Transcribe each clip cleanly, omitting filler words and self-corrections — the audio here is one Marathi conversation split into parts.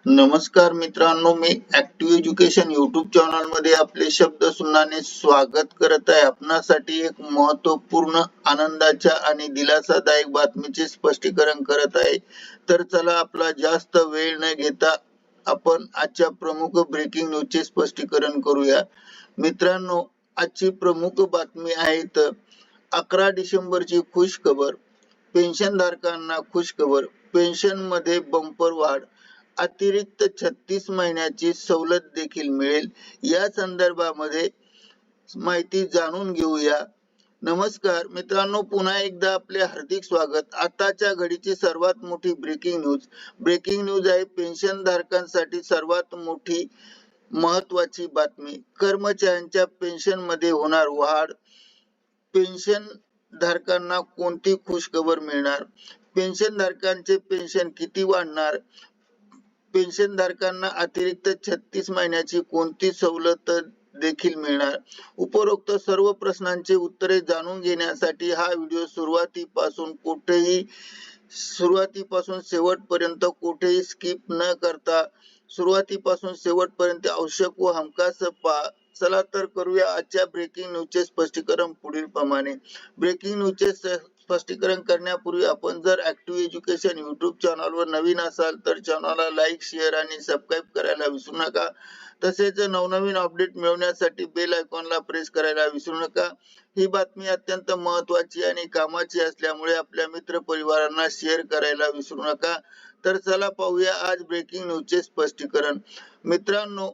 नमस्कार मित्रांनो, मी ऍक्टिव्ह एज्युकेशन युट्यूब चॅनल मध्ये आपले शब्द सुनाने स्वागत करत आहे. आपणासाठी एक महत्वपूर्ण आनंदाच्या आणि दिलासादायक बातमीचे स्पष्टीकरण करत आहे. तर चला आपला जास्त वेळ न घेता आपण आजच्या प्रमुख ब्रेकिंग न्यूजचे स्पष्टीकरण करूया. मित्रांनो, आजची प्रमुख बातमी आहे तर 11 डिसेंबरची खुश खबर. पेन्शनधारकांना खुश खबर. पेन्शन मध्ये बंपर वाढ. अतिरिक्त 36 महिन्याची सवलत देखील मिळेल. या संदर्भामध्ये माहिती जाणून घेऊया. नमस्कार मित्रांनो, पुन्हा एकदा आपले हार्दिक स्वागत. आताच्या घडीची सर्वात मोठी ब्रेकिंग न्यूज आहे. पेन्शन धारकांसाठी सर्वात मोठी महत्वाची बातमी. कर्मचाऱ्यांच्या पेन्शन मध्ये होणार वाढ. पेन्शन धारकांना कोणती खुशखबर मिळणार? पेन्शन धारकांचे पेन्शन किती वाढणार? पेन्शन धारकांना अतिरिक्त 36 महिन्याची कोणती सवलत देखील मिळणार? उपरोक्त सर्व प्रश्नांची उत्तरे जाणून घेण्यासाठी हा व्हिडिओ सुरुवातीपासून शेवटपर्यंत कुठेही स्किप न करता सुरुवातीपासून शेवटपर्यंत आवश्यक व हमखास पहा. चला तर करूया आजच्या ब्रेकिंग न्यूजचे स्पष्टीकरण पुढील प्रमाणे. ब्रेकिंग न्यूजचे स्पष्टीकरण करण्यापूर्वी आपण जर ऍक्टिव्ह एज्युकेशन युट्यूब चॅनलवर नवीन असाल तर चॅनलला लाईक, शेअर आणि सबस्क्राईब करायला विसरू नका. तसेच नवनवीन अपडेट मिळवण्यासाठी बेल आयकॉनला प्रेस करायला विसरू नका. ही बातमी अत्यंत महत्वाची आणि कामाची असल्यामुळे आपल्या मित्र परिवारांना शेअर करायला विसरू नका. तर चला पाहूया आज ब्रेकिंग न्यूजचे स्पष्टीकरण. मित्रांनो,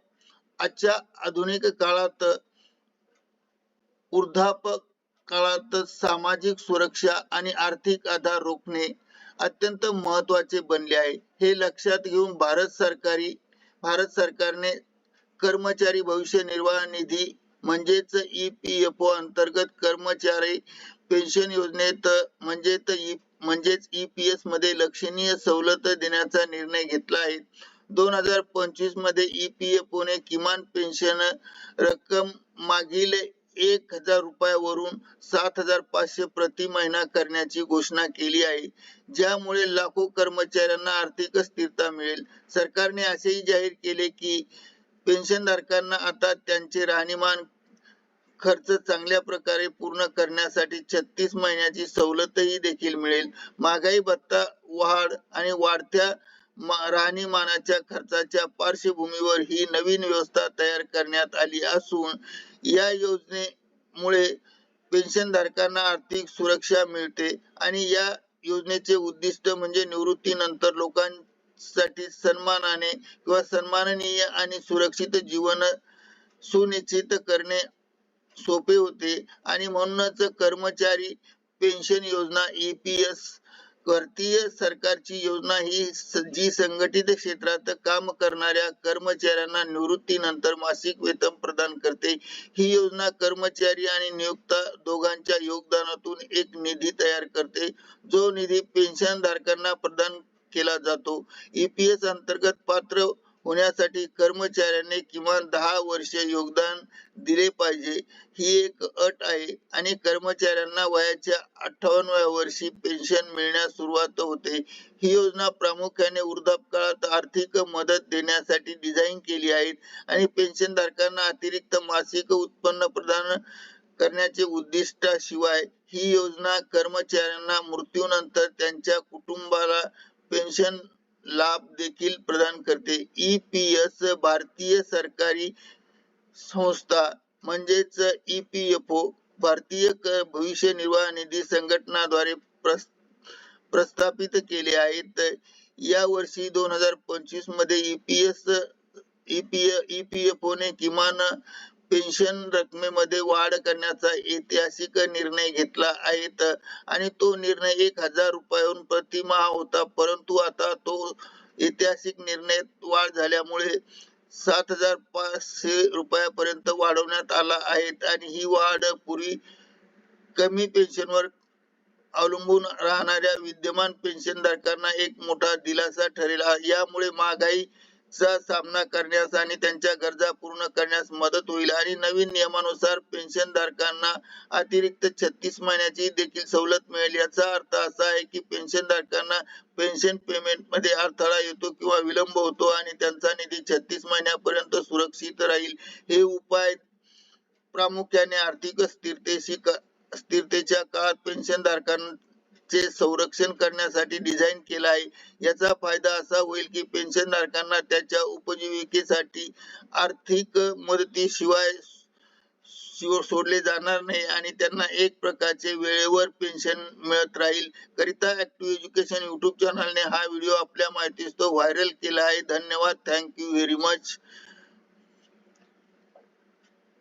आजच्या आधुनिक काळात वृद्धापकाळात सामाजिक सुरक्षा आणि आर्थिक आधार रोखणे अत्यंत महत्वाचे बनले आहे. हे लक्षात घेऊन भारत सरकारने कर्मचारी भविष्य निर्वाह निधी म्हणजेच EPFO अंतर्गत कर्मचारी पेन्शन योजनेत म्हणजेच EPS मध्ये लक्षणीय सवलत देण्याचा निर्णय घेतला आहे. 2025 मध्ये EPFO ने किमान पेन्शन रक्कम मागील 1,000 रुपयावरून 7,500 प्रति महिना करण्याची घोषणा केली आहे, ज्यामुळे लाखो कर्मचाऱ्यांना आर्थिक स्थिरता मिळेल. सरकारने असेही जाहीर केले की पेन्शनधारकांना आता त्यांचे राहणीमान खर्च चांगल्या प्रकारे पूर्ण करण्यासाठी 36 महिन्याची सवलतही देखील मिळेल. महागाई भत्ता वाढ आणि वाढत्या राहणीमानाच्या खर्चाच्या पार्श्वभूमीवर ही नवीन व्यवस्था तयार करण्यात आली असून या योजनेमुळे पेन्शनधारकांना आर्थिक सुरक्षा मिळते आणि या योजनेचे उद्दिष्ट म्हणजे निवृत्तीनंतर लोकांसाठी सन्मानाने किंवा सन्माननीय आणि सुरक्षित जीवन सुनिश्चित करणे सोपे होते. आणि म्हणूनच कर्मचारी पेन्शन योजना EPS भारतीय सरकारची योजना ही जी संघटित क्षेत्रात काम करणाऱ्या कर्मचाऱ्यांना निवृत्तीनंतर मासिक वेतन प्रदान करते. ही योजना कर्मचारी आणि नियोक्ता दोघांच्या योगदानातून एक निधी तयार करते, जो निधी पेन्शन धारकांना प्रदान केला जातो. EPS अंतर्गत पात्र होण्यासाठी कर्मचाऱ्यांनी किमान 10 वर्षे योगदान दिले पाहिजे, ही एक अट आहे. आणि कर्मचाऱ्यांना वयाच्या 58व्या वर्षी पेन्शन मिळण्यास सुरुवात होते. ही योजना प्रामुख्याने वृद्धापकाळात आर्थिक मदत देण्यासाठी डिझाईन केली आहे आणि पेन्शनधारकांना अतिरिक्त मासिक उत्पन्न प्रदान करण्याचे उद्दिष्टाशिवाय ही योजना कर्मचाऱ्यांना मृत्यूनंतर त्यांच्या कुटुंबाला पेन्शन लाभ देखील प्रदान करते. EPS भारतीय सरकारी संस्था म्हणजेच EPFO भारतीय भविष्य निर्वाह निधी संघटनाद्वारे प्रस्थापित केले आहेत. या वर्षी 2025 मध्ये EPFO ने किमान पेन्शन रकमेमध्ये वाढ करण्याचा ऐतिहासिक निर्णय घेतला आहे आणि तो निर्णय 1,000 रुपयाहून प्रतिमाह होता, परंतु आता तो ऐतिहासिक निर्णय वाढ झाल्यामुळे 7,500 रुपयापर्यंत वाढवण्यात आला आहे. आणि ही वाढ पूर्वी कमी पेन्शनवर अवलंबून राहणाऱ्या विद्यमान पेन्शनधारकांना एक मोठा दिलासा ठरेल. यामुळे महागाई चा सामना करण्यास आणि त्यांच्या गरजा पूर्ण करण्यास मदत होईल आणि नवीन नियमानुसार पेन्शनधारकांना अतिरिक्त 36 महिन्याची देखील सवलत मिळेल. याचा अर्थ असा आहे की पेन्शनधारकांना पेन्शन पेमेंटमध्ये अडथळा येतो किंवा विलंब होतो आणि त्यांचा निधी 36 महिन्यापर्यंत सुरक्षित राहील. हे उपाय प्रामुख्याने आर्थिक स्थिरतेच्या काळात पेन्शनधारकांचे संरक्षण करण्यासाठी डिझाईन केला आहे. याचा फायदा असा होईल की पेन्शनधारकांना त्यांच्या उपजीविकेसाठी आर्थिक मदतीशिवाय सोडले जाणार नाही आणि त्यांना एक प्रकारचे वेळेवर पेन्शन मिळत राहील. करिता ऍक्टिव्ह एज्युकेशन YouTube चॅनलने हा व्हिडिओ आपल्या माहितीस्तव व्हायरल केला आहे. धन्यवाद. Thank you very much.